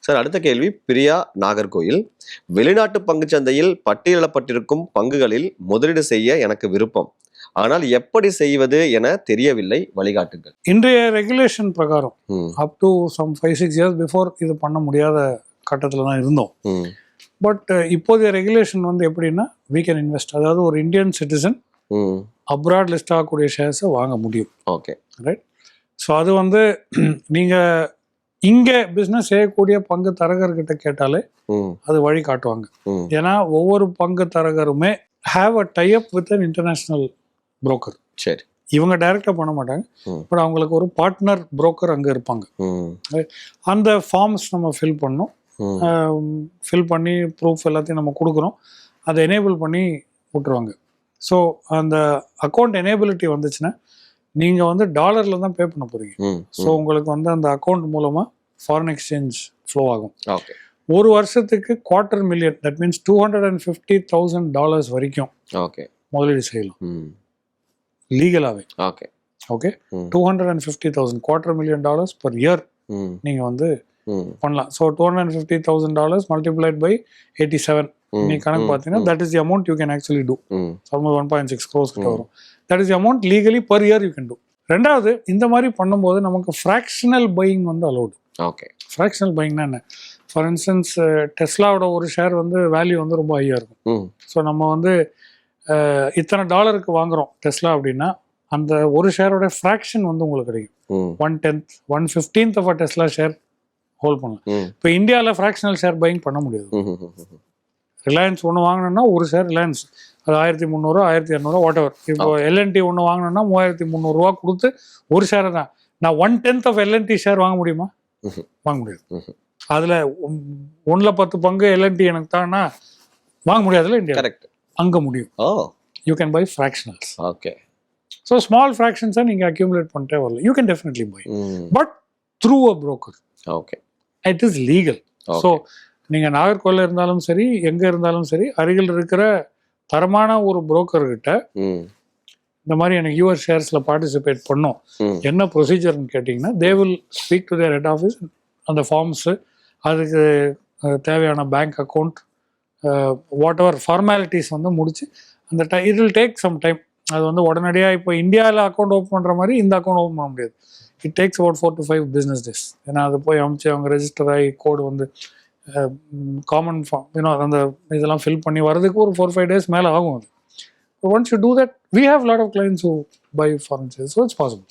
Sir, அடுத்த கேள்வி பிரியா, நாகர்கோயில். வெளிநாட்டு பங்குச் சந்தையில் பட்டியலிடப்பட்டிருக்கும் பங்குகளில் முதலீடு செய்ய எனக்கு விருப்பம். ஆனால் எப்படி செய்வது என தெரியவில்லை, வழிகாட்டுங்கள். இன்றைய ரெகுலேஷன் பிரகாரம் ம், up to some 5-6 years before இது பண்ண முடியாத கட்டத்தில் தான் இருந்தோம். ம், பட் இப்போதைய ரெகுலேஷன் வந்து எப்படின்னா we can invest, அதாவது ஒரு இந்தியன் சிட்டிசன் ம். அப்ராட் லிஸ்ட் ஆகக்கூடிய ஷேர்ஸை வாங்க முடியும். ஓகே. ரைட். ஸோ அது வந்து நீங்கள் இங்கே பிஸ்னஸ் செய்யக்கூடிய பங்கு தரகர்கிட்ட கேட்டாலே ம், அது வழி காட்டுவாங்க. ம். ஏன்னா ஒவ்வொரு பங்கு தரகருமே have a type with an international broker. சரி. இவங்க டைரெக்டாக பண்ண மாட்டாங்க, ம். பட் அவங்களுக்கு ஒரு பார்ட்னர் புரோக்கர் அங்கே இருப்பாங்க. ம், அந்த ஃபார்ம்ஸ் நம்ம ஃபில் பண்ணோம். ம். ஃபில் பண்ணி ப்ரூஃப் எல்லாத்தையும் நம்ம கொடுக்குறோம். அதை எனேபிள் பண்ணி விட்டுருவாங்க. ஸோ அந்த அக்கௌண்ட் எனேபிலிட்டி வந்துச்சுன்னா நீங்கள் வந்து டாலரில் தான் பே பண்ண போகிறீங்க. ம், ஸோ உங்களுக்கு வந்து அந்த அக்கௌண்ட் மூலமாக ஃபாரின் எக்ஸ்சேஞ்ச் ஃப்ளோ ஆகும். ஓகே. ஒரு வருஷத்துக்கு $250,000, தட் மீன்ஸ் $250,000 வரைக்கும் ஓகே. முதலீடு செய்யலாம் ம், லீகலாகவே. ஓகே. ஓகே. ம், $250,000 $250,000 பர் இயர் ம், நீங்கள் வந்து ம், பண்ணலாம். ஸோ $250,000 மல்டிப்ளைட் பை 87 ம், நீ கணக்கு பார்த்தீங்கன்னா that is the amount you can actually do. ம். ஆல்மோஸ்ட் 1.6 crores கிட்ட வரும். That is the amount legally per year you can do. ரெண்டாவது, இந்த மாதிரி பண்ணும்போது நமக்கு ஃப்ராக்ஷனல் பையிங் வந்து அலௌடு. ஓகே. ஃப்ராக்ஷனல் பையிங்னா என்ன? ஃபார் இன்ஸ்டன்ஸ் டெஸ்லாவோட ஒரு ஷேர் வந்து வேல்யூ வந்து ரொம்ப ஹையாக இருக்கும். ம், ஸோ நம்ம வந்து இத்தனை டாலருக்கு வாங்குறோம் டெஸ்லா அப்படின்னா அந்த ஒரு ஷேரோட ஃப்ராக்ஷன் வந்து உங்களுக்கு கிடைக்கும். ம், 1/10 1/15 ஆஃப் டெஸ்லா ஷேர் ஹோல்ட் பண்ணலாம். ம், இப்போ இந்தியாவில் ஃப்ராக்ஷனல் ஷேர் பையிங் பண்ண முடியாது. ம், ம், ம். ரிலையன்ஸ் ஒன்று வாங்கினோம்னா ஒரு ஷேர் ரிலையன்ஸ் அது 1300 1200 வாட் எவர். இப்போ எல்என்டி ஒன்று வாங்கினோம்னா 3300 கொடுத்து ஒரு ஷேரை தான். நான் 1/10 ஆஃப் எல்என்டி ஷேர் வாங்க முடியுமா? வாங்க முடியாது. அதில் 1/10 பங்கு எல்என்டி எனக்கு தான்னா வாங்க முடியாதுல்ல இந்தியா. கரெக்ட். அங்கே முடியும். Oh, you can buy fractionals. Okay. So small ஃப்ராக்ஷன்ஸை நீங்கள் அக்யூமுலேட் பண்ணிட்டே வரல. யூ கேன் டெஃபினெட்லி பை, ம், but through a broker. Okay. It is legal. So நீங்கள் நாகர்கோவில் இருந்தாலும் சரி, எங்கே இருந்தாலும் சரி, அருகில் இருக்கிற தரமான ஒரு புரோக்கர்கிட்ட ம், இந்த மாதிரி எனக்கு யூஎஸ் ஷேர்ஸில் பார்ட்டிசிபேட் பண்ணோம், ம். என்ன ப்ரொசீஜர்னு கேட்டிங்கன்னா they will speak to their head office. அந்த ஃபார்ம்ஸு, அதுக்கு தேவையான bank account, whatever formalities வந்து முடிச்சு அந்த it will take some time. அது வந்து உடனடியாக இப்போ இந்தியாவில் அக்கௌண்ட் ஓப்பன் பண்ணுற மாதிரி இந்த அக்கௌண்ட் ஓப்பன் பண்ண முடியாது. It takes about 4 to 5 business days. ஏன்னா அது போய் அமுச்சு அவங்க ரெஜிஸ்டர் ஆகி கோடு வந்து காமன் ஃபார்ம் அந்த இதெல்லாம் ஃபில் பண்ணி வரதுக்கு ஒரு 4-5 days மேலே ஆகும். அது once you do that, we have a lot of clients who buy foreign shares, so it's possible.